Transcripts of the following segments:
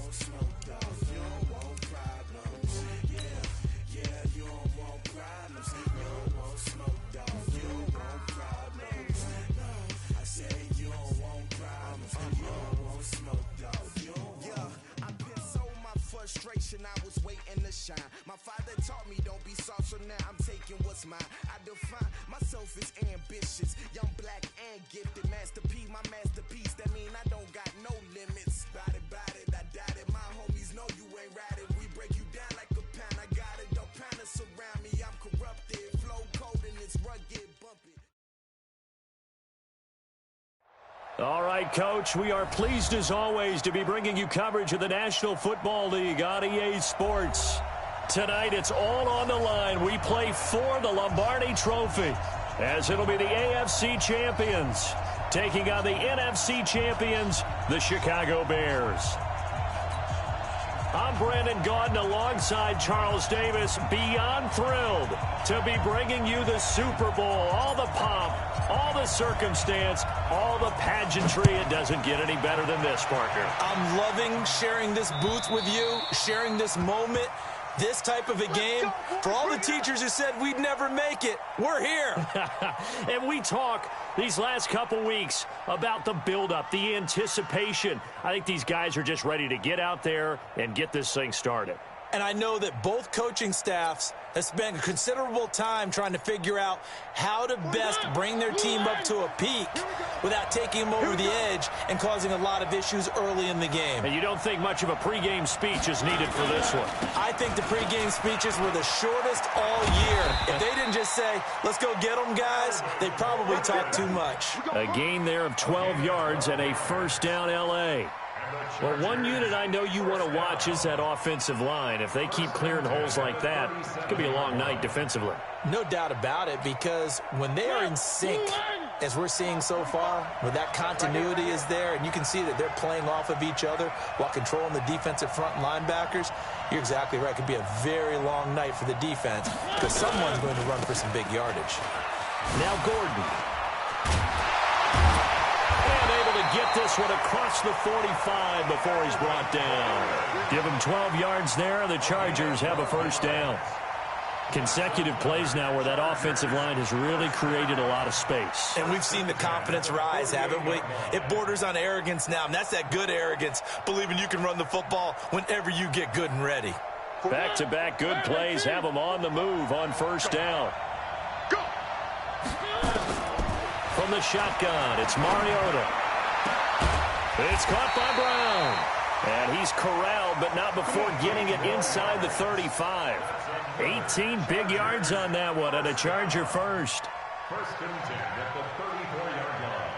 want smoke, dog. You don't want problems. Yeah, you don't want problems. You don't want smoke, dog. You don't want problems. No, I said you don't want problems. You don't want smoke, dog. You don't want. I've been so my frustration, I was waiting to shine. My father taught me don't be soft, so now I'm taking what's mine. I define myself as ambitious, young, black, and gifted. Master P, my masterpiece. That mean I don't got no limits. Bout it, I doubt it. My homies know you ain't ratted. We break you down like a pound. I got it, don't pound us around me. I'm corrupted, flow cold and it's rugged, bumpy. All right, Coach, we are pleased as always to be bringing you coverage of the National Football League on EA Sports. Tonight, it's all on the line. We play for the Lombardi Trophy, as it'll be the AFC champions taking on the NFC champions, the Chicago Bears. I'm Brandon Gaudin alongside Charles Davis, beyond thrilled to be bringing you the Super Bowl, all the pomp, all the circumstance, all the pageantry. It doesn't get any better than this, Parker. I'm loving sharing this booth with you, sharing this moment, this type of a game. For all the teachers who said we'd never make it, we're here. And we talk these last couple weeks about the buildup, the anticipation. I think these guys are just ready to get out there and get this thing started. And I know that both coaching staffs have spent considerable time trying to figure out how to best bring their team up to a peak without taking them over the edge and causing a lot of issues early in the game. And you don't think much of a pregame speech is needed for this one? I think the pregame speeches were the shortest all year. If they didn't just say, let's go get them, guys, they probably talked too much. A gain there of 12 yards and a first down L.A. Well, one unit I know you want to watch is that offensive line. If they keep clearing holes like that, it could be a long night defensively. No doubt about it, because when they are in sync, as we're seeing so far, where that continuity is there, and you can see that they're playing off of each other while controlling the defensive front linebackers, you're exactly right. It could be a very long night for the defense, because someone's going to run for some big yardage. Now Gordon. Get this one across the 45 before he's brought down. Give him 12 yards there. The Chargers have a first down. Consecutive plays now where that offensive line has really created a lot of space. And we've seen the confidence rise, haven't we? It borders on arrogance now, and that's that good arrogance, believing you can run the football whenever you get good and ready. Back-to-back good plays have them on the move on first down. From the shotgun, it's Mariota. It's caught by Brown. And he's corralled, but not before getting it inside the 35. 18 big yards on that one, and a Charger first. First and 10 at the 34-yard line.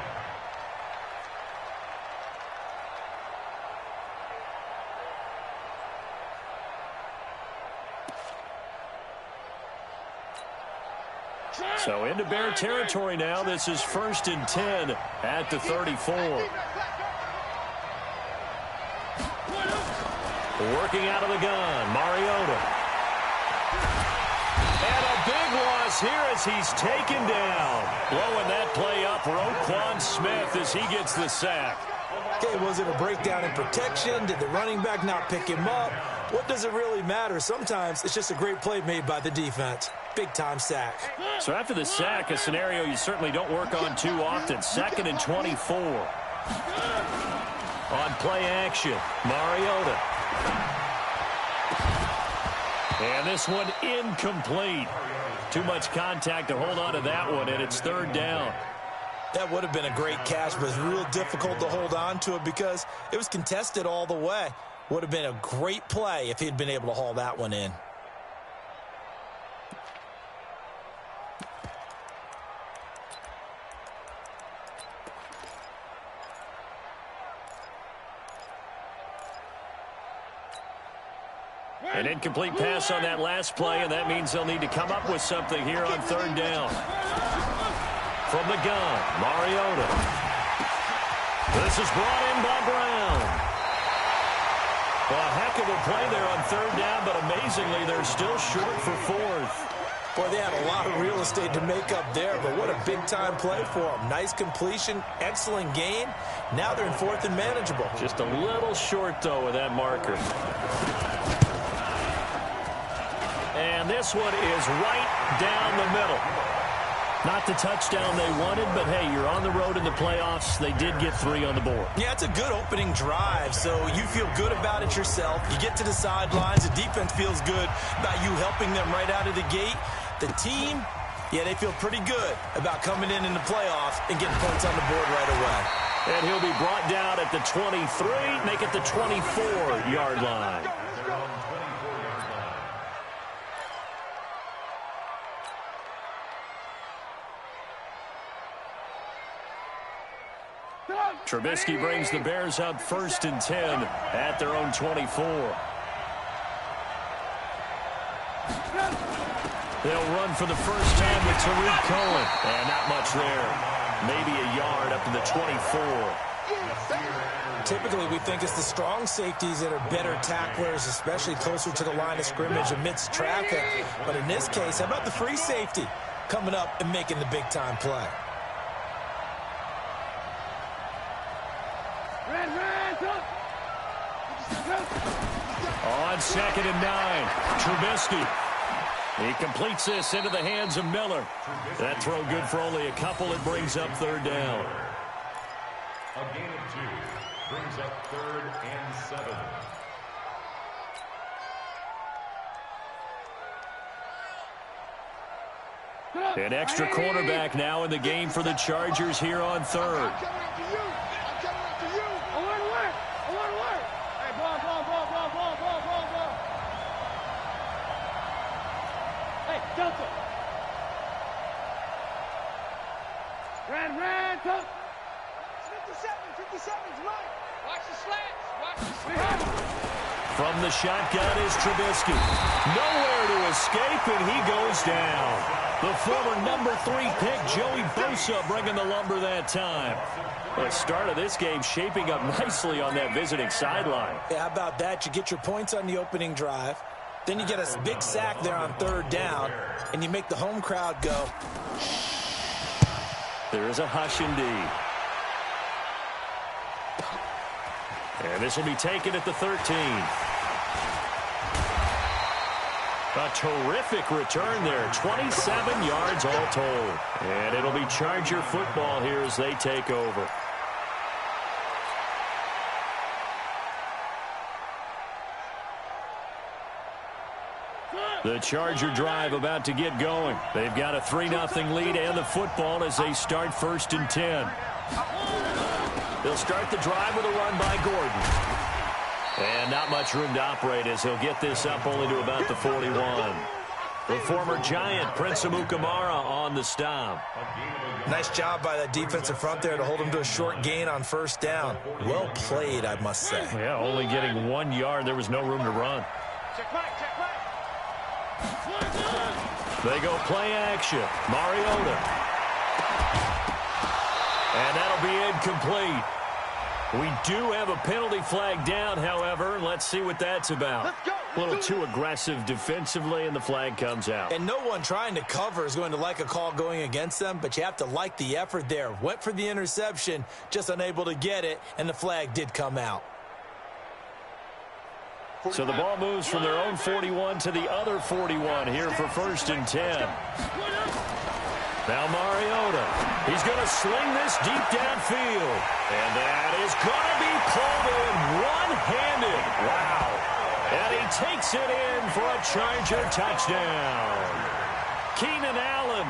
So into Bear territory now. This is first and 10 at the 34. Working out of the gun, Mariota. And a big loss here as he's taken down. Blowing that play up, Roquan Smith as he gets the sack. Okay, was it a breakdown in protection? Did the running back not pick him up? What does it really matter? Sometimes it's just a great play made by the defense. Big-time sack. So after the sack, a scenario you certainly don't work on too often. 2nd and 24. On play action, Mariota. And this one incomplete. Too much contact to hold on to that one, and it's third down. That would have been a great catch, but it's real difficult to hold on to it because it was contested all the way. Would have been a great play if he'd been able to haul that one in. An incomplete pass on that last play, and that means they'll need to come up with something here on third down. From the gun, Mariota. This is brought in by Brown. Well, a heck of a play there on third down, but amazingly, they're still short for fourth. Boy, they had a lot of real estate to make up there, but what a big-time play for them. Nice completion, excellent gain. Now they're in 4th and manageable. Just a little short, though, with that marker. And this one is right down the middle. Not the touchdown they wanted, but, hey, you're on the road in the playoffs. They did get 3 on the board. Yeah, it's a good opening drive, so you feel good about it yourself. You get to the sidelines. The defense feels good about you helping them right out of the gate. The team, yeah, they feel pretty good about coming in the playoffs and getting points on the board right away. And he'll be brought down at the 23, make it the 24-yard line. Trubisky brings the Bears up 1st and 10 at their own 24. They'll run for the first time with Tariq Cohen. And not much there. Maybe a yard up to the 24. Typically, we think it's the strong safeties that are better tacklers, especially closer to the line of scrimmage amidst traffic. But in this case, how about the free safety coming up and making the big-time play? On 2nd and 9, Trubisky. He completes this into the hands of Miller. That throw good for only a couple. It brings up 3rd down. A gain of 2 brings up 3rd and 7. An extra cornerback now in the game for the Chargers here on 3rd. Ran, 57, 57's right. Watch the slants. Watch the slants. From the shotgun is Trubisky. Nowhere to escape, and he goes down. The former number 3 pick, Joey Bosa, bringing the lumber that time. The start of this game shaping up nicely on that visiting sideline. Yeah, how about that? You get your points on the opening drive. Then you get a big sack there on 3rd down, and you make the home crowd go. There is a hush indeed. And this will be taken at the 13. A terrific return there. 27 yards all told. And it'll be Charger football here as they take over. The Charger drive about to get going. They've got a 3-0 lead and the football as they start 1st and 10. They'll start the drive with a run by Gordon. And not much room to operate as he'll get this up only to about the 41. The former Giant, Prince Amukamara, on the stop. Nice job by that defensive front there to hold him to a short gain on 1st down. Well played, I must say. Yeah, only getting 1 yard. There was no room to run. Check back. They go play action. Mariota. And that'll be incomplete. We do have a penalty flag down, however. Let's see what that's about. A little too aggressive defensively, and the flag comes out. And no one trying to cover is going to like a call going against them, but you have to like the effort there. Went for the interception, just unable to get it, and the flag did come out. So the ball moves from their own 41 to the other 41 here for 1st and 10. Now Mariota. He's going to sling this deep downfield. And that is going to be pulled in one-handed. Wow. And he takes it in for a Charger touchdown. Keenan Allen,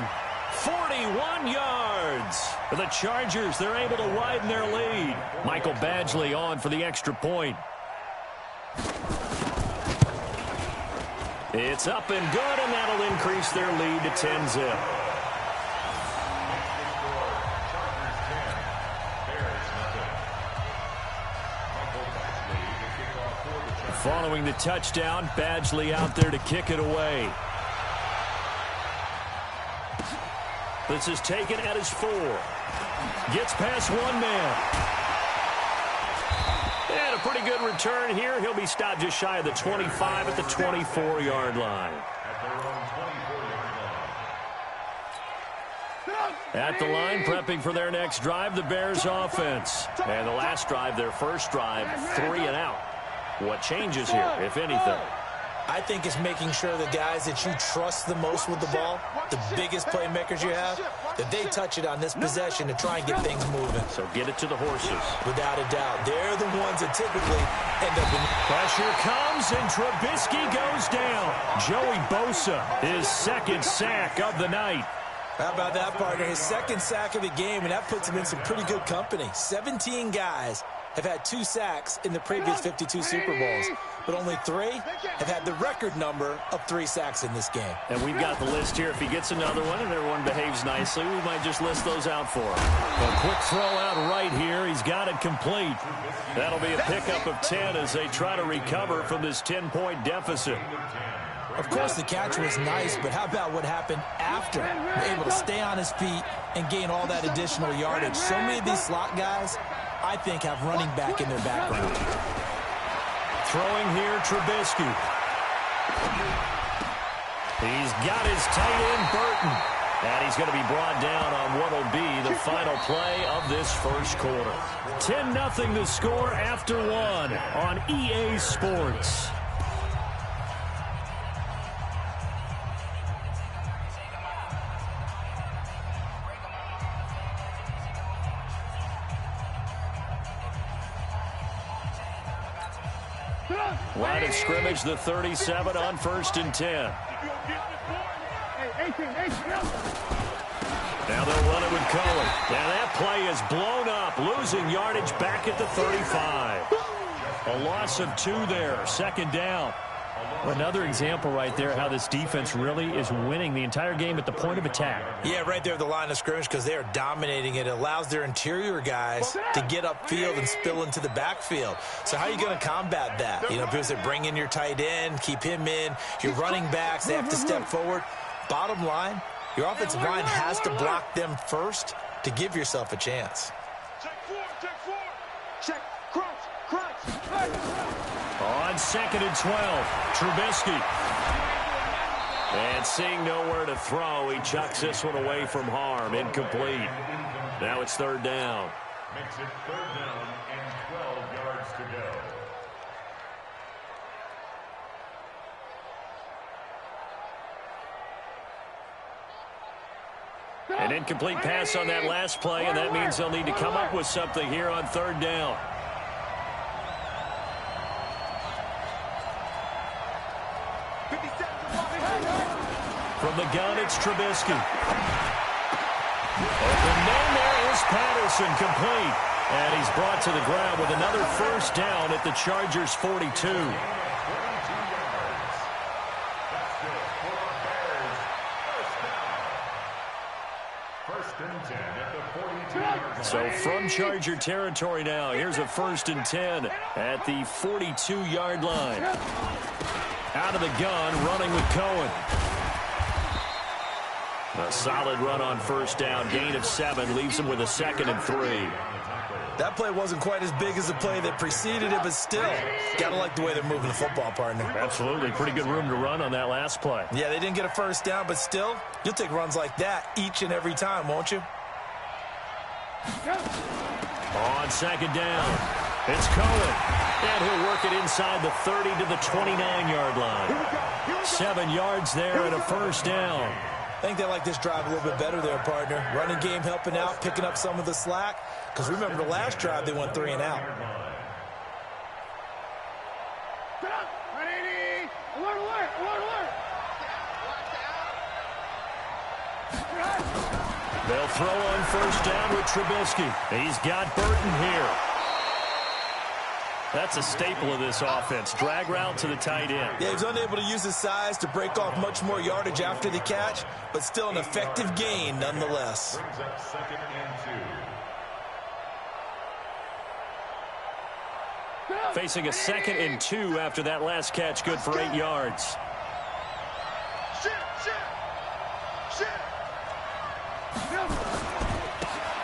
41 yards. For the Chargers, they're able to widen their lead. Michael Badgley on for the extra point. It's up and good, and that'll increase their lead to 10-zip. Following the touchdown, Badgley out there to kick it away. This is taken at his 4. Gets past one man. And a pretty good return here. He'll be stopped just shy of the 25 at the 24-yard line. At their own 24-yard line. At the line, prepping for their next drive, the Bears offense. And the last drive, their first drive, 3 and out. What changes here, if anything? I think it's making sure the guys that you trust the most with the ball, the biggest playmakers you have, that they touch it on this possession to try and get things moving. So get it to the horses. Without a doubt. They're the ones that typically end up in... Pressure comes, and Trubisky goes down. Joey Bosa, his second sack of the night. How about that, partner? His second sack of the game, and that puts him in some pretty good company. 17 guys have had 2 sacks in the previous 52 Super Bowls, but only 3 have had the record number of 3 sacks in this game. And we've got the list here. If he gets another one and everyone behaves nicely, we might just list those out for him. A quick throw out right here. He's got it complete. That'll be a pickup of 10 as they try to recover from this 10-point deficit. Of course, the catch was nice, but how about what happened after? Able to stay on his feet and gain all that additional yardage. So many of these slot guys, I think, have running back in their background. Throwing here, Trubisky. He's got his tight end, Burton. And he's going to be brought down on what will be the final play of this first quarter. 10-0 the score after 1 on EA Sports. Line of scrimmage, the 37 on 1st and 10. Now they'll run it with Cohen. Now that play is blown up, losing yardage back at the 35. A loss of 2 there, 2nd down. Another example right there how this defense really is winning the entire game at the point of attack. Yeah, right there at the line of scrimmage because they are dominating it. It allows their interior guys to get upfield and spill into the backfield. So how are you going to combat that? You know, people say bring in your tight end, keep him in. Your running backs, they have to step forward. Bottom line, your offensive line has to block them first to give yourself a chance. Check 4, check, crunch. On 2nd and 12, Trubisky. And seeing nowhere to throw, he chucks this one away from harm. Incomplete. Now it's 3rd down. Makes it 3rd down and 12 yards to go. An incomplete pass on that last play, and that means they'll need to come up with something here on 3rd down. From the gun, it's Trubisky. Open man there is Patterson, complete. And he's brought to the ground with another 1st down at the Chargers' 42. So from Charger territory now, here's a 1st and 10 at the 42-yard line. Out of the gun, running with Cohen. A solid run on 1st down, gain of 7, leaves him with a 2nd and 3. That play wasn't quite as big as the play that preceded it, but still, gotta like the way they're moving the football, partner. Absolutely, pretty good room to run on that last play. Yeah, they didn't get a 1st down, but still, you'll take runs like that each and every time, won't you? On 2nd down, it's Cohen. And he'll work it inside the 30 to the 29-yard line. 7 yards there and a 1st down. I think they like this drive a little bit better there, partner. Running game helping out, picking up some of the slack. Because remember the last drive, they went 3 and out. They'll throw on 1st down with Trubisky. He's got Burton here. That's a staple of this offense. Drag route to the tight end. Yeah, he's unable to use his size to break off much more yardage after the catch, but still an effective gain nonetheless. Brings up 2nd and 2. Facing a 2nd and 2 after that last catch, good for 8 yards.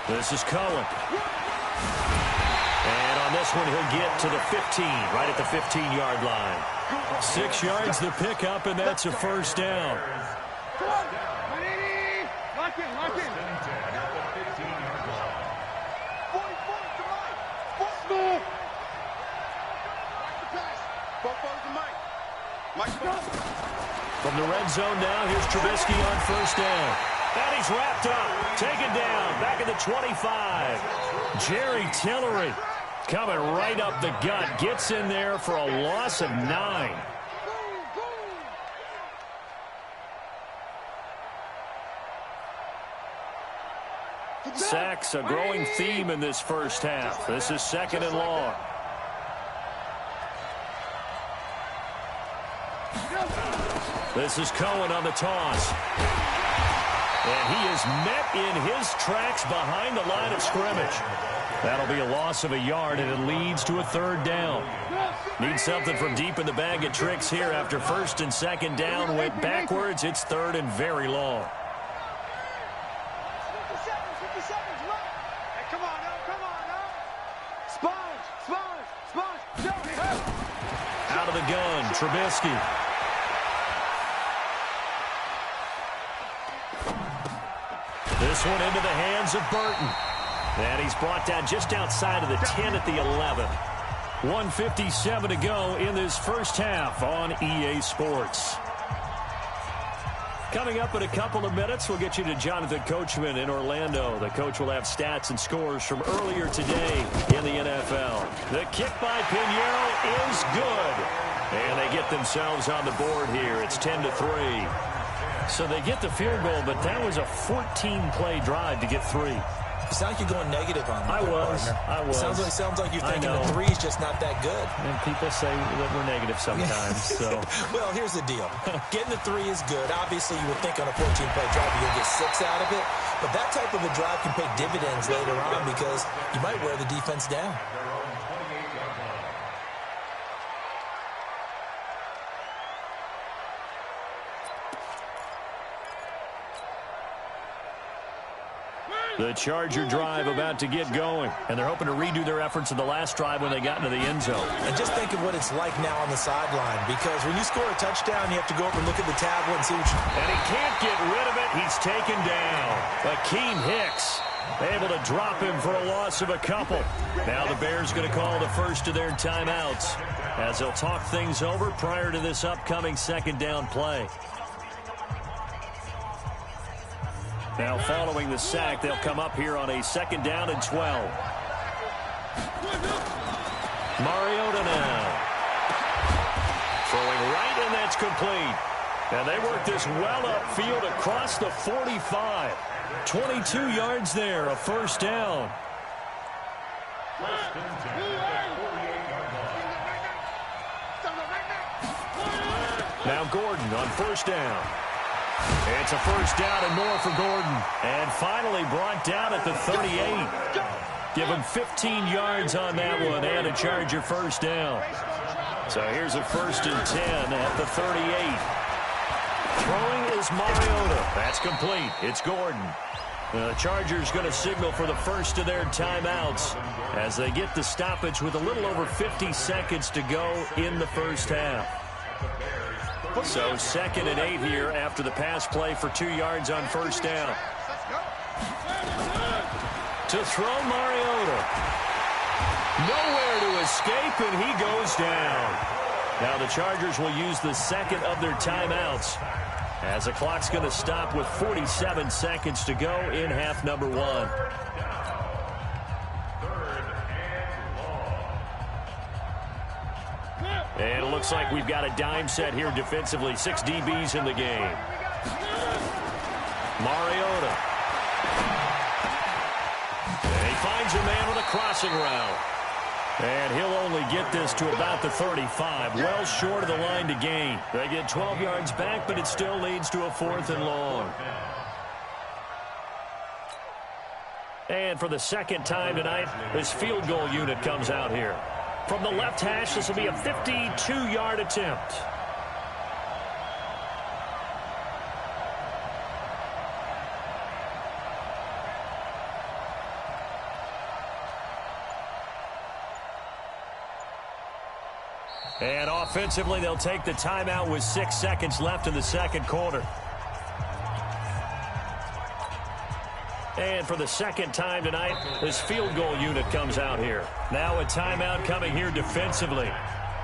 This is Cohen. And on this one, he'll get to the 15, right at the 15-yard line. 6 yards the pickup, and that's a 1st down. Lock in. From the red zone now, here's Trubisky on first down. And he's wrapped up, taken down, back at the 25. Jerry Tillery coming right up the gut, gets in there for a loss of 9. Sacks, a growing theme in this first half. This is 2nd and long. This is Cohen on the toss. And he is met in his tracks behind the line of scrimmage. That'll be a loss of a yard, and it leads to a 3rd down. Need something from deep in the bag of tricks here after 1st and 2nd down. Went backwards. It's 3rd and very long. Out of the gun, Trubisky. This one into the hands of Burton. And he's brought down just outside of the 10 at the 11. 1:57 to go in this first half on EA Sports. Coming up in a couple of minutes, we'll get you to Jonathan Coachman in Orlando. The coach will have stats and scores from earlier today in the NFL. The kick by Pinheiro is good. And they get themselves on the board here. It's 10-3. So they get the field goal, but that was a 14-play drive to get 3. You sound like you're going negative on me. I was. Sounds like you're thinking the 3's just not that good. And people say that we're negative sometimes. So, well, here's the deal. Getting the 3 is good. Obviously, you would think on a 14-play drive you're going to get 6 out of it. But that type of a drive can pay dividends later on because you might wear the defense down. The Charger drive about to get going, and they're hoping to redo their efforts in the last drive when they got into the end zone. And just think of what it's like now on the sideline, because when you score a touchdown, you have to go up and look at the tablet and see what you... And he can't get rid of it. He's taken down. Akeem Hicks able to drop him for a loss of a couple. Now the Bears going to call the first of their timeouts as they'll talk things over prior to this upcoming 2nd down play. Now, following the sack, they'll come up here on a 2nd down and 12. Mariota now. Throwing right, and that's complete. And they work this well upfield across the 45. 22 yards there, a 1st down. Now Gordon on 1st down. It's a 1st down and more for Gordon. And finally brought down at the 38. Give him 15 yards on that one and a Charger 1st down. So here's a 1st and 10 at the 38. Throwing is Mariota. That's complete. It's Gordon. The Chargers going to signal for the first of their timeouts as they get the stoppage with a little over 50 seconds to go in the first half. So 2nd and 8 here after the pass play for 2 yards on 1st down. To throw Mariota. Nowhere to escape, and he goes down. Now the Chargers will use the 2nd of their timeouts as the clock's going to stop with 47 seconds to go in half number 1. And it looks like we've got a dime set here defensively. 6 DBs in the game. Mariota. And he finds a man with a crossing route. And he'll only get this to about the 35. Well short of the line to gain. They get 12 yards back, but it still leads to a 4th and long. And for the 2nd time tonight, this field goal unit comes out here. From the left hash, this will be a 52-yard attempt. And offensively, they'll take the timeout with 6 seconds left in the 2nd quarter. And for the 2nd time tonight, this field goal unit comes out here. Now a timeout coming here defensively.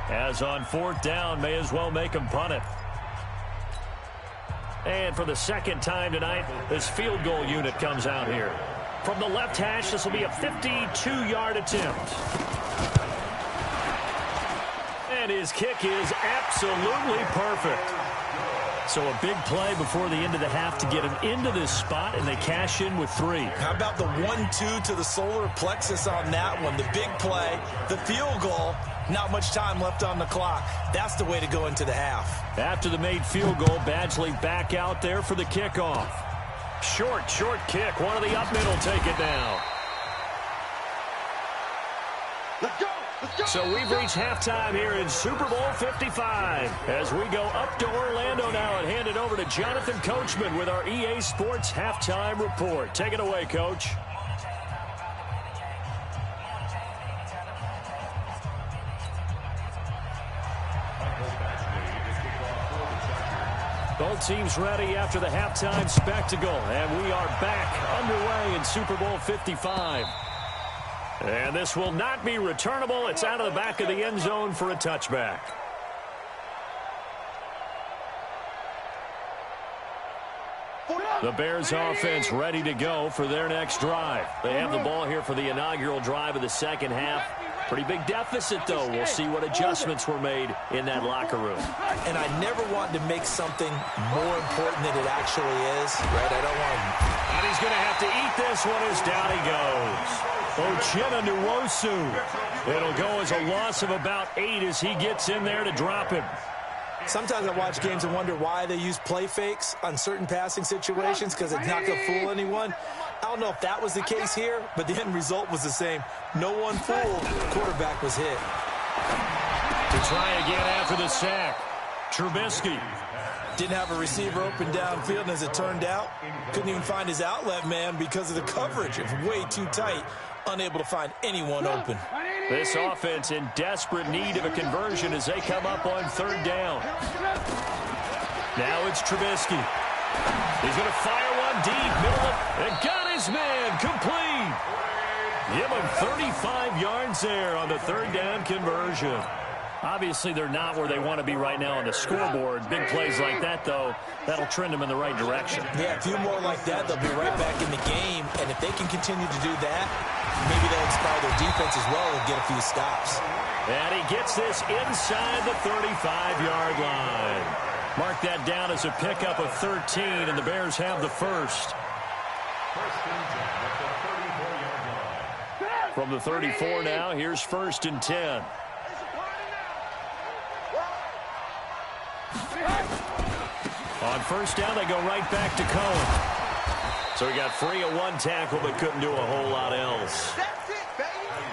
As on 4th down, may as well make him punt it. And for the second time tonight, this field goal unit comes out here. From the left hash, this will be a 52-yard attempt. And his kick is absolutely perfect. So a big play before the end of the half to get him into this spot, and they cash in with 3. How about the 1-2 to the solar plexus on that one? The big play, the field goal, not much time left on the clock. That's the way to go into the half. After the made field goal, Badgley back out there for the kickoff. Short kick. One of the up middle take it now. Let's go! So we've reached halftime here in Super Bowl 55. As we go up to Orlando now and hand it over to Jonathan Coachman with our EA Sports Halftime Report. Take it away, Coach. Both teams ready after the halftime spectacle, and we are back underway in Super Bowl 55. And this will not be returnable. It's out of the back of the end zone for a touchback. The Bears offense ready to go for their next drive. They have the ball here for the inaugural drive of the second half. Pretty big deficit, though. We'll see what adjustments were made in that locker room. And I never want to make something more important than it actually is, right? I don't want to. And he's going to have to eat this one as down he goes. Uchenna Nwosu. It'll go as a loss of about 8 as he gets in there to drop him. Sometimes I watch games and wonder why they use play fakes on certain passing situations, because it's not going to fool anyone. I don't know if that was the case here, but the end result was the same. No one fooled. The quarterback was hit. To try again after the sack. Trubisky. Didn't have a receiver open downfield, and as it turned out, couldn't even find his outlet man because of the coverage. It was way too tight. Unable to find anyone open. This offense in desperate need of a conversion as they come up on 3rd down. Now it's Trubisky. He's going to fire one deep, middle of, and got his man complete. Give him 35 yards there on the 3rd down conversion. Obviously, they're not where they want to be right now on the scoreboard. Big plays like that, though, that'll trend them in the right direction. Yeah, a few more like that, they'll be right back in the game. And if they can continue to do that, maybe they'll inspire their defense as well and get a few stops. And he gets this inside the 35-yard line. Mark that down as a pickup of 13, and the Bears have the first. From the 34 now, here's 1st and 10. On 1st down, they go right back to Cohen. So he got free of one tackle, but couldn't do a whole lot else.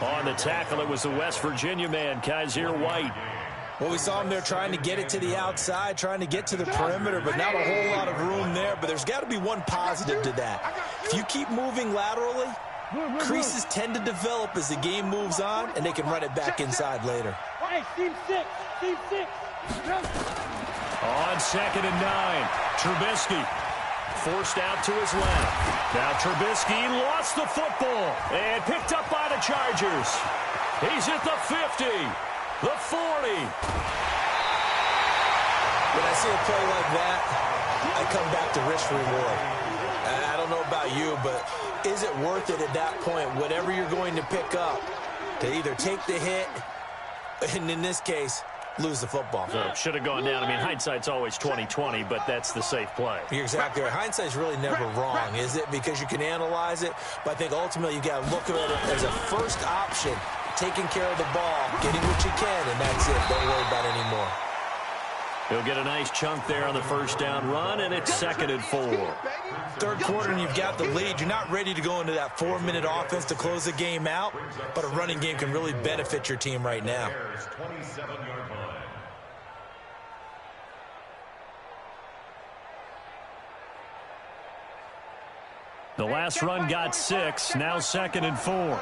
On the tackle, it was the West Virginia man, Kaiser White. Well, we saw him there trying to get it to the outside, trying to get to the perimeter, but not a whole lot of room there. But there's got to be one positive to that. If you keep moving laterally, creases tend to develop as the game moves on, and they can run it back inside later. Team 6. On 2nd and 9, Trubisky forced out to his left. Now Trubisky lost the football and picked up by the Chargers. He's at the 50, the 40. When I see a play like that, I come back to risk reward. I don't know about you, but is it worth it at that point, whatever you're going to pick up, to either take the hit, and in this case, lose the football? So should have gone down. I mean, hindsight's always 20/20, but that's the safe play. You're exactly right. Hindsight's really never wrong, is it? Because you can analyze it, but I think ultimately you got to look at it as a first option, taking care of the ball, getting what you can, and that's it. Don't worry about it anymore. He'll get a nice chunk there on the 1st down run, and it's 2nd and 4. 3rd quarter, and you've got the lead. You're not ready to go into that 4-minute offense to close the game out, but a running game can really benefit your team right now. The last run got 6, now 2nd and 4.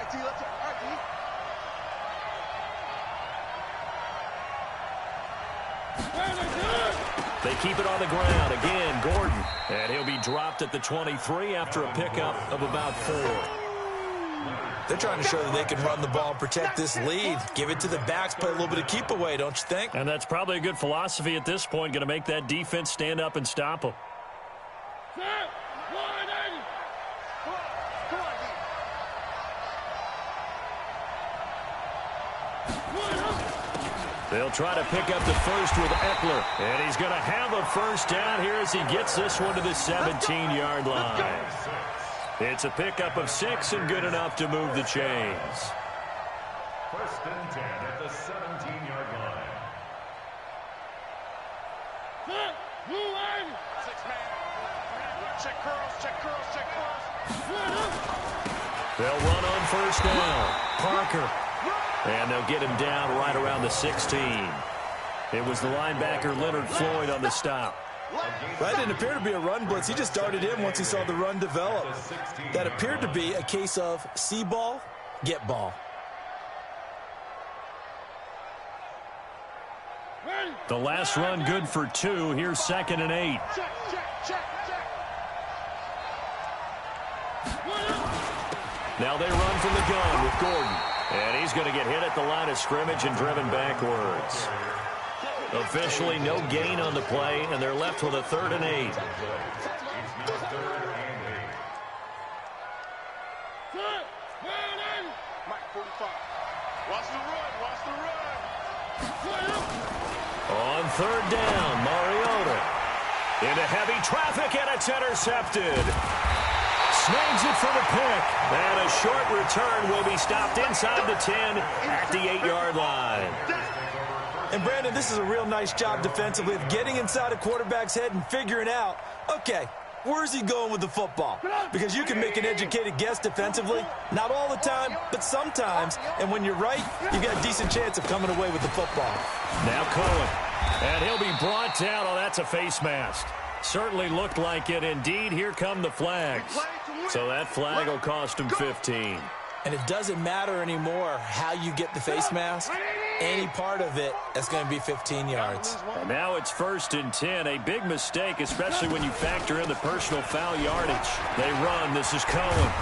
They keep it on the ground. Again, Gordon. And he'll be dropped at the 23 after a pickup of about 4. They're trying to show that they can run the ball and protect this lead. Give it to the backs, play a little bit of keep away, don't you think? And that's probably a good philosophy at this point, going to make that defense stand up and stop them. They'll try to pick up the first with Eckler. And he's going to have a first down here as he gets this one to the 17-yard line. It's a pickup of 6 and good enough to move the chains. First and 10 at the 17-yard line. Check curls. They'll run on first down. Parker. And they'll get him down right around the 16. It was the linebacker Leonard Floyd on the stop. That didn't appear to be a run blitz. He just darted in once he saw the run develop. That appeared to be a case of see ball, get ball. The last run good for 2. Here's 2nd and 8. Now they run from the gun with Gordon. And he's going to get hit at the line of scrimmage and driven backwards. Officially no gain on the play, and they're left with a 3rd and 8. On 3rd down, Mariota into heavy traffic, and it's intercepted. Snags it for the pick. And a short return will be stopped inside the 10 at the 8-yard line. And, Brandon, this is a real nice job defensively of getting inside a quarterback's head and figuring out, okay, where's he going with the football? Because you can make an educated guess defensively. Not all the time, but sometimes. And when you're right, you've got a decent chance of coming away with the football. Now Cohen. And he'll be brought down. Oh, that's a face mask. Certainly looked like it. Indeed, here come the flags. So that flag will cost him 15. And it doesn't matter anymore how you get the face mask. Any part of it is going to be 15 yards. And now it's 1st and 10. A big mistake, especially when you factor in the personal foul yardage. They run. This is Cohen.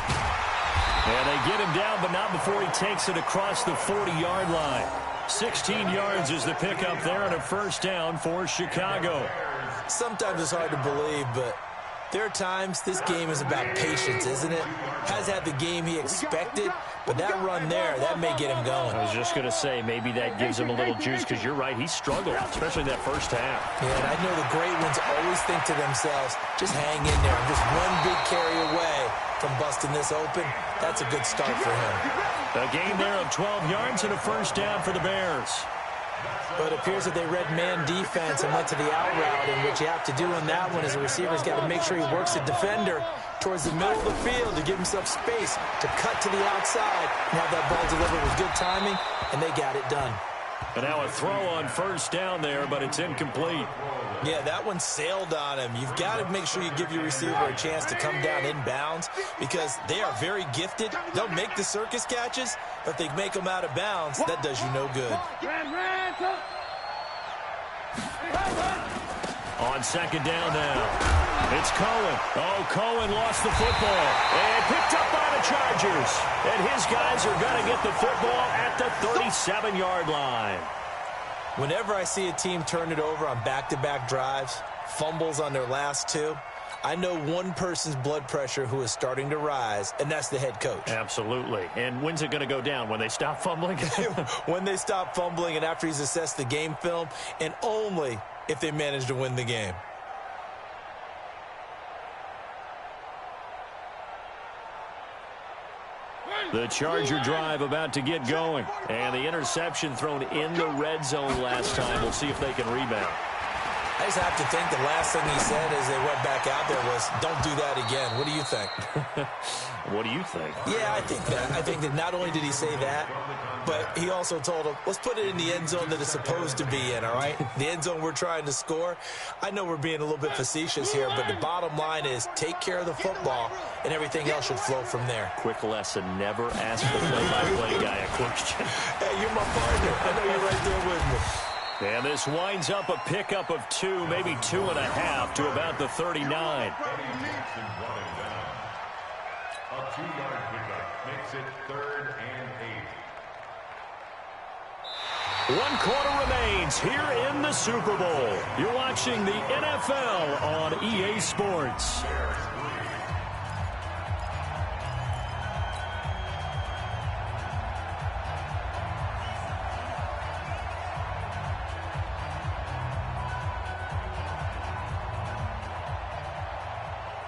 And they get him down, but not before he takes it across the 40-yard line. 16 yards is the pickup there and a first down for Chicago. Sometimes it's hard to believe, but there are times this game is about patience, isn't it? Has had the game he expected, but that run there, that may get him going. I was just going to say, maybe that gives him a little juice, because you're right, he struggled, especially that first half. Yeah, and I know the great ones always think to themselves, just hang in there. I'm just one big carry away from busting this open. That's a good start for him. A gain there of 12 yards and a first down for the Bears. But it appears that they read man defense and went to the out route, and what you have to do in that one is a receiver's got to make sure he works the defender towards the middle of the field to give himself space to cut to the outside and have that ball delivered with good timing, and they got it done. And now a throw on first down there, but it's incomplete. Yeah, that one sailed on him. You've got to make sure you give your receiver a chance to come down inbounds because they are very gifted. They'll make the circus catches, but if they make them out of bounds, that does you no good. On second down now, it's Cohen. Oh, Cohen lost the football and picked up by the Chargers. And his guys are going to get the football at the 37-yard line. Whenever I see a team turn it over on back-to-back drives, fumbles on their last two, I know one person's blood pressure who is starting to rise, and that's the head coach. Absolutely. And when's it going to go down? When they stop fumbling? When they stop fumbling and after he's assessed the game film, and only if they manage to win the game. The Charger drive about to get going. And the interception thrown in the red zone last time. We'll see if they can rebound. I just have to think the last thing he said as they went back out there was, don't do that again. What do you think? What do you think? Yeah, I think that. I think that not only did he say that, but he also told him, let's put it in the end zone that it's supposed to be in, all right? The end zone we're trying to score. I know we're being a little bit facetious here, but the bottom line is take care of the football, and everything else should flow from there. Quick lesson, never ask the play-by-play guy a question. Hey, you're my partner. I know you're right there with me. And this winds up a pickup of 2, maybe 2.5 to about the 39. A 2-yard pickup makes it 3rd and 8. 1 quarter remains here in the Super Bowl. You're watching the NFL on EA Sports.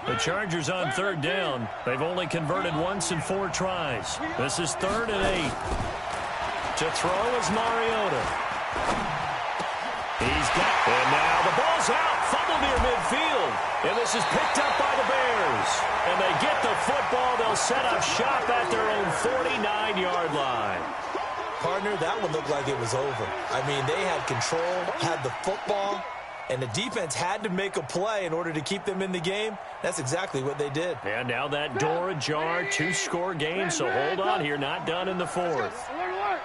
The Chargers on 3rd down. They've only converted once in 4 tries. This is 3rd and 8. To throw is Mariota. He's got, and now the ball's out. Fumble near midfield. And this is picked up by the Bears. And they get the football. They'll set up shop at their own 49-yard line. Partner, that one looked like it was over. I mean, they had control, had the football, and the defense had to make a play in order to keep them in the game. That's exactly what they did. And now that door ajar, 2-score game, so hold on here, not done in the 4th.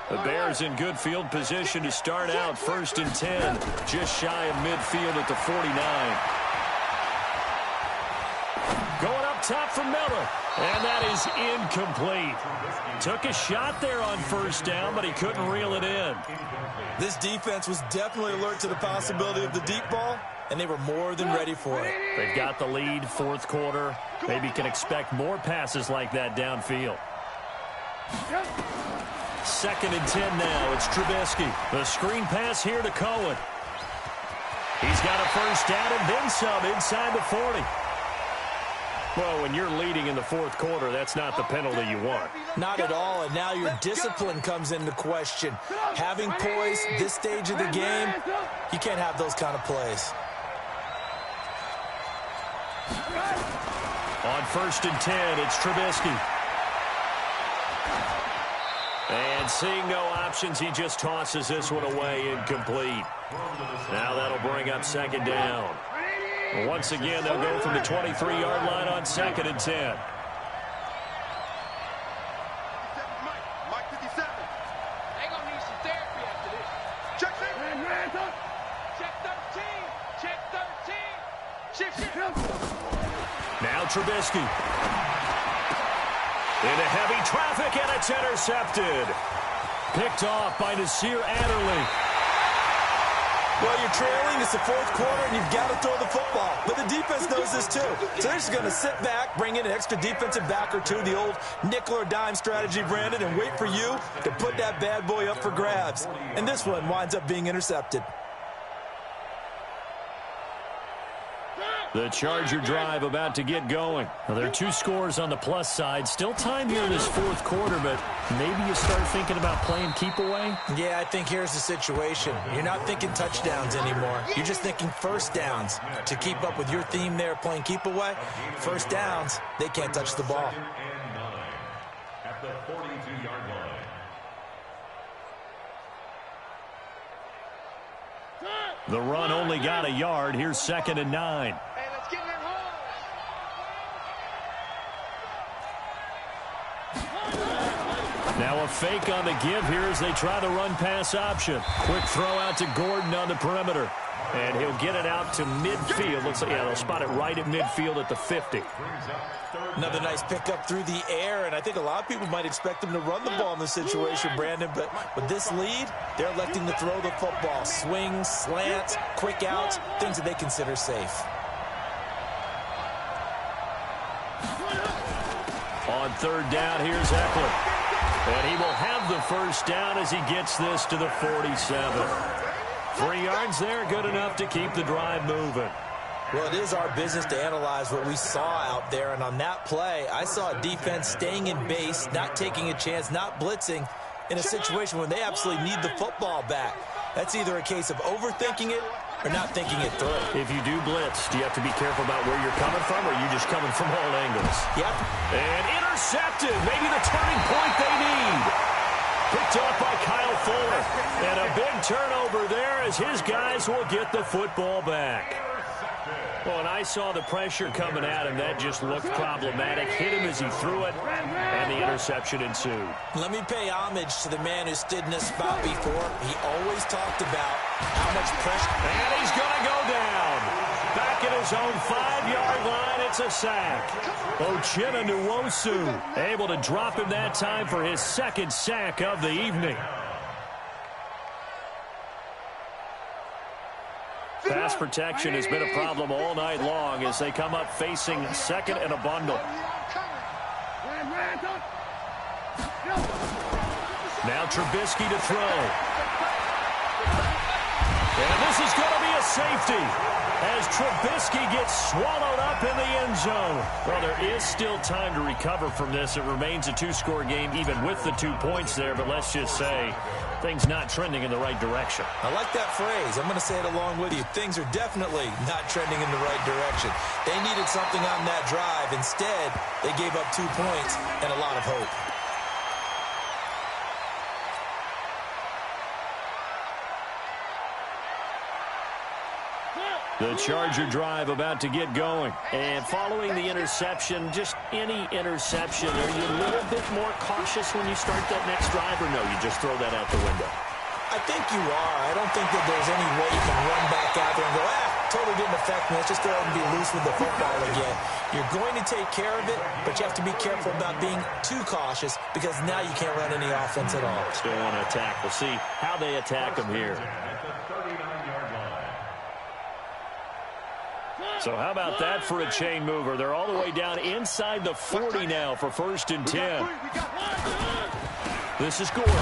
The Bears in good field position to start out 1st and 10, just shy of midfield at the 49. Going up top for Miller, and that is incomplete. Took a shot there on 1st down, but he couldn't reel it in. This defense was definitely alert to the possibility of the deep ball, and they were more than ready for it. They've got the lead, 4th quarter. Maybe can expect more passes like that downfield. 2nd and 10 now. It's Trubisky. The screen pass here to Cohen. He's got a 1st down and then some inside the 40. Well, when you're leading in the 4th quarter, that's not the penalty you want. Not at all, and now your discipline comes into question. Having poise this stage of the game, you can't have those kind of plays. On 1st and 10, it's Trubisky. And seeing no options, he just tosses this one away incomplete. Now that'll bring up 2nd down. Once again, they'll go from the 23-yard line on 2nd and 10. Mike 57. They're going to need some therapy after this. Check 13. Check 13. Shift. Now Trubisky. Into heavy traffic, and it's intercepted. Picked off by Nasir Adderley. Well, you're trailing. It's the 4th quarter, and you've got to throw the football. But the defense knows this, too. So they're just going to sit back, bring in an extra defensive back or two, the old nickel or dime strategy, Brandon, and wait for you to put that bad boy up for grabs. And this one winds up being intercepted. The Charger drive about to get going. Well, there are 2 scores on the plus side. Still time here in this 4th quarter, but maybe you start thinking about playing keep away? Yeah, I think here's the situation. You're not thinking touchdowns anymore. You're just thinking 1st downs. To keep up with your theme there, playing keep away, 1st downs, they can't touch the ball. 2nd and 9 at the 42-yard line. The run only got a yard. Here's 2nd and 9. Now a fake on the give here as they try the run-pass option. Quick throw out to Gordon on the perimeter. And he'll get it out to midfield. Looks like, yeah, they'll spot it right at midfield at the 50. Another nice pickup through the air, and I think a lot of people might expect them to run the ball in this situation, Brandon, but with this lead, they're electing to throw the football. Swings, slants, quick outs, things that they consider safe. On 3rd down, here's Eckler. And he will have the 1st down as he gets this to the 47. 3 yards there, good enough to keep the drive moving. Well, it is our business to analyze what we saw out there, and on that play, I saw a defense staying in base, not taking a chance, not blitzing, in a situation where they absolutely need the football back. That's either a case of overthinking it or not thinking it through. If you do blitz, do you have to be careful about where you're coming from, or are you just coming from all angles? Yep. And intercepted, maybe the turning point they need. Picked off by Kyle Fuller. And a big turnover there as his guys will get the football back. Well, and I saw the pressure coming at him. That just looked problematic. Hit him as he threw it, and the interception ensued. Let me pay homage to the man who stood in this spot before. He always talked about how much pressure. And he's going to go down. Back at his own 5-yard line. It's a sack. Uchenna Nwosu able to drop him that time for his second sack of the evening. Pass protection has been a problem all night long as they come up facing second and a bundle. Now Trubisky to throw. And this is going to be a safety as Trubisky gets swallowed up in the end zone. Well, there is still time to recover from this. It remains a 2-score game even with the 2 points there, but let's just say things not trending in the right direction. I like that phrase. I'm going to say it along with you. Things are definitely not trending in the right direction. They needed something on that drive. Instead, they gave up 2 points and a lot of hope. The Charger drive about to get going. And following the interception, just any interception, are you a little bit more cautious when you start that next drive, or no, you just throw that out the window? I think you are. I don't think that there's any way you can run back out there and go, totally didn't affect me. Let's just go ahead and be loose with the football again. You're going to take care of it, but you have to be careful about being too cautious because now you can't run any offense at all. Still want to attack. We'll see how they attack them here. So how about that for a chain mover? They're all the way down inside the 40 now for 1st and 10. This is Gordon.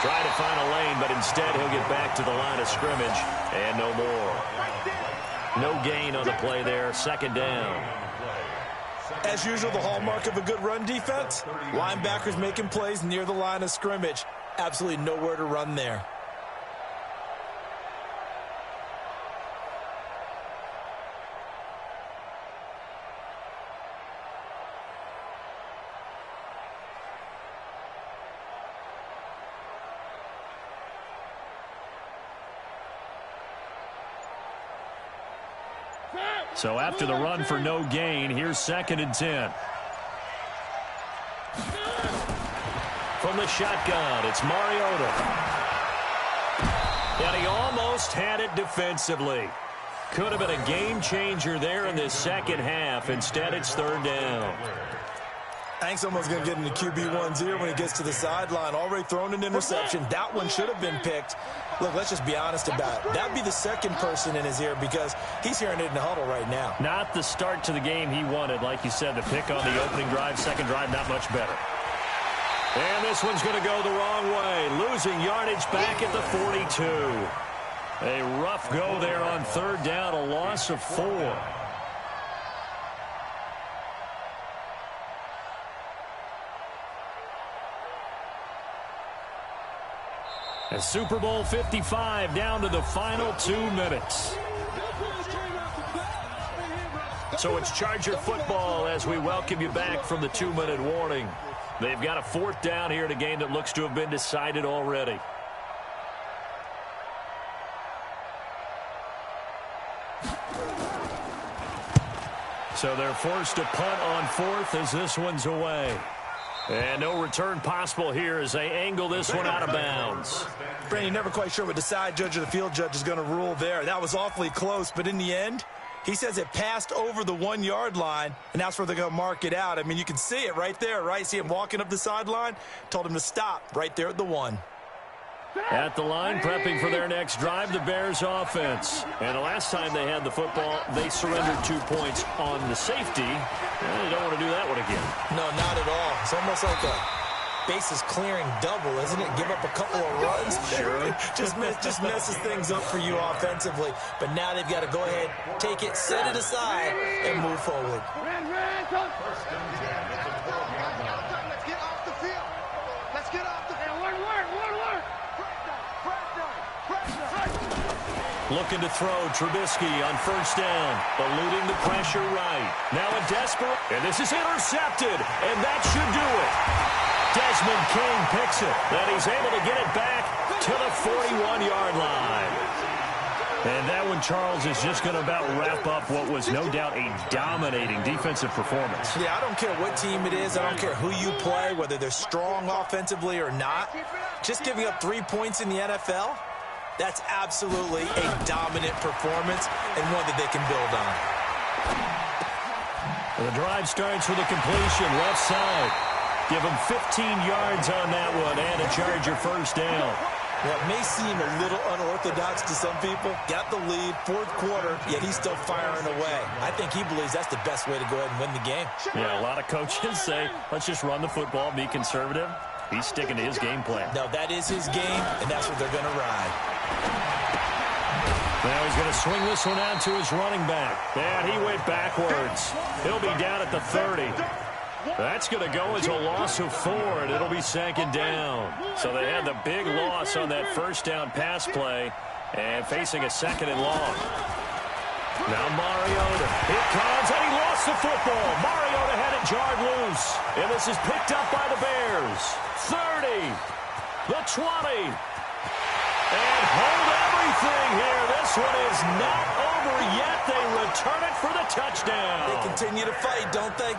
Try to find a lane, but instead he'll get back to the line of scrimmage. And no more. No gain on the play there. 2nd down. As usual, the hallmark of a good run defense, linebackers making plays near the line of scrimmage. Absolutely nowhere to run there. So after the run for no gain, here's 2nd and 10. From the shotgun, it's Mariota. And he almost had it defensively. Could have been a game changer there in this second half. Instead, it's 3rd down. I think someone's going to get into QB1's ear when he gets to the sideline. Already thrown an interception. That one should have been picked. Look, let's just be honest about it. That'd be the second person in his ear because he's hearing it in the huddle right now. Not the start to the game he wanted. Like you said, the pick on the opening drive, second drive, not much better. And this one's going to go the wrong way. Losing yardage back at the 42. A rough go there on 3rd down, a loss of 4. And Super Bowl 55 down to the final 2 minutes. So it's Charger football as we welcome you back from the 2-minute warning. They've got a 4th down here in a game that looks to have been decided already. So they're forced to punt on 4th as this one's away. And no return possible here as they angle this one out of bounds. Brandon, never quite sure what the side judge or the field judge is going to rule there. That was awfully close, but in the end, he says it passed over the 1-yard line, and that's where they're going to mark it out. I mean, you can see it right there, right? See him walking up the sideline? Told him to stop right there at the 1. At the line, prepping for their next drive, the Bears offense. And the last time they had the football, they surrendered 2 points on the safety. And they don't want to do that one again. No, not at all. It's almost like a bases clearing double, isn't it? Give up a couple of runs. Sure. just messes things up for you offensively. But now they've got to go ahead, take it, set it aside, and move forward. Let's get off the field. Let's get off the field. One word. Looking to throw Trubisky on 1st down, eluding the pressure right. Now a desperate, and this is intercepted, and that should do it. Desmond King picks it, and he's able to get it back to the 41-yard line. And that one, Charles, is just going to about wrap up what was no doubt a dominating defensive performance. Yeah, I don't care what team it is. I don't care who you play, whether they're strong offensively or not. Just giving up 3 points in the NFL, That's absolutely a dominant performance and one that they can build on. The drive starts with a completion, left side. Give him 15 yards on that one and a Charger first down. Well, it may seem a little unorthodox to some people. Got the lead, fourth quarter, yet he's still firing away. I think he believes that's the best way to go ahead and win the game. Yeah, a lot of coaches say, let's just run the football, be conservative. He's sticking to his game plan. No, that is his game, and that's what they're going to ride. Now he's going to swing this one out to his running back. And he went backwards. He'll be down at the 30. That's going to go as a loss of 4, and it'll be 2nd down. So they had the big loss on that first down pass play and facing a 2nd and long. Now Mariota. Here comes, and he lost the football. Mariota had it jarred loose. And this is picked up by the Bears. 30. The 20. And hold everything here. This one is not over yet. They return it for the touchdown. They continue to fight, don't they?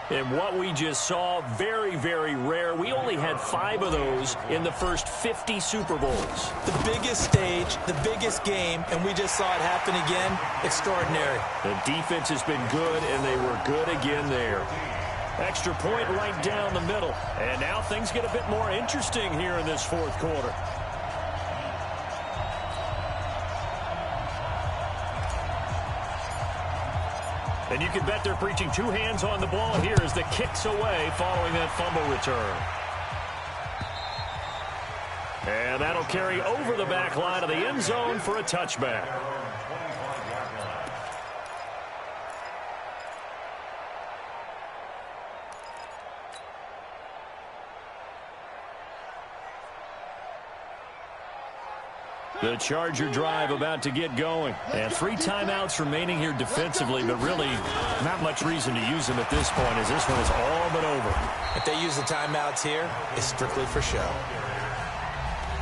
And what we just saw, very, very rare. We only had 5 of those in the first 50 Super Bowls. The biggest stage, the biggest game, and we just saw it happen again. Extraordinary. The defense has been good, and they were good again there. Extra point right down the middle. And now things get a bit more interesting here in this fourth quarter. And you can bet they're preaching 2 hands on the ball here as the kick's away following that fumble return. And that'll carry over the back line of the end zone for a touchback. The Charger drive about to get going. And 3 timeouts remaining here defensively, but really not much reason to use them at this point as this one is all but over. If they use the timeouts here, it's strictly for show.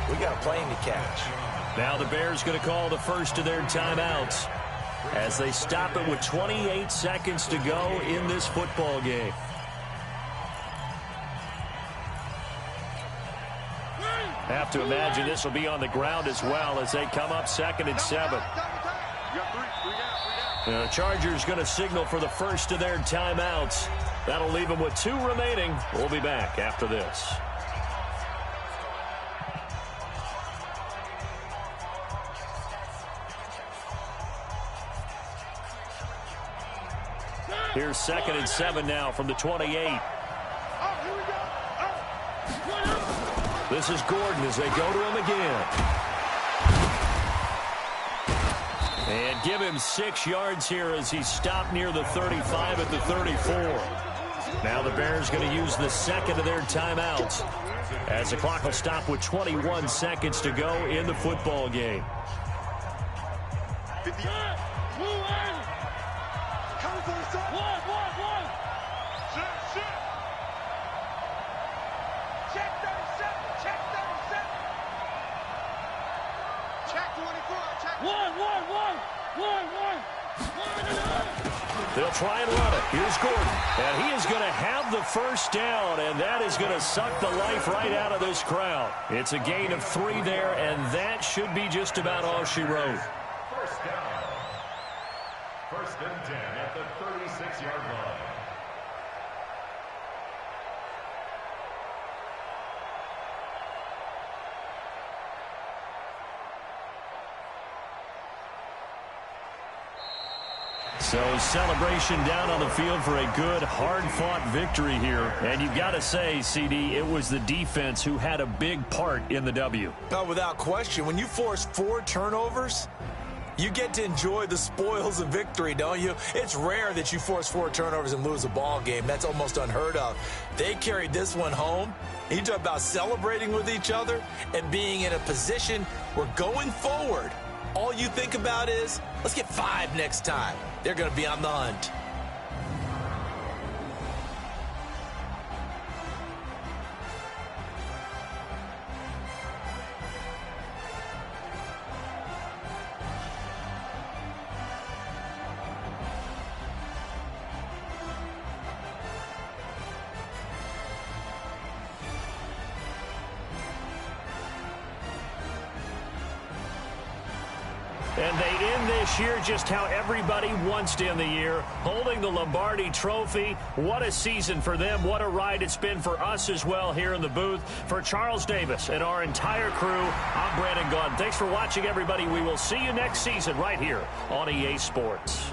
We got a plane to catch. Now the Bears going to call the first of their timeouts as they stop it with 28 seconds to go in this football game. Have to imagine this will be on the ground as well as they come up 2nd and 7. The Chargers going to signal for the first of their timeouts. That'll leave them with 2 remaining. We'll be back after this. Here's 2nd and 7 now from the 28. This is Gordon as they go to him again. And give him 6 yards here as he stopped near the 35 at the 34. Now the Bears going to use the 2nd of their timeouts as the clock will stop with 21 seconds to go in the football game. They'll try and run it. Here's Gordon. And he is going to have the first down, and that is going to suck the life right out of this crowd. It's a gain of 3 there, and that should be just about all she wrote. First down. 1st and 10 at the 36-yard line. So celebration down on the field for a good, hard-fought victory here. And you've got to say, CD, it was the defense who had a big part in the W. Oh, without question. When you force 4 turnovers, you get to enjoy the spoils of victory, don't you? It's rare that you force 4 turnovers and lose a ball game. That's almost unheard of. They carried this one home. You talk about celebrating with each other and being in a position where going forward, all you think about is, let's get 5 next time. They're going to be on the hunt. And they end this year just how everybody wants to end the year, holding the Lombardi Trophy. What a season for them. What a ride it's been for us as well here in the booth. For Charles Davis and our entire crew, I'm Brandon Gaudin. Thanks for watching, everybody. We will see you next season right here on EA Sports.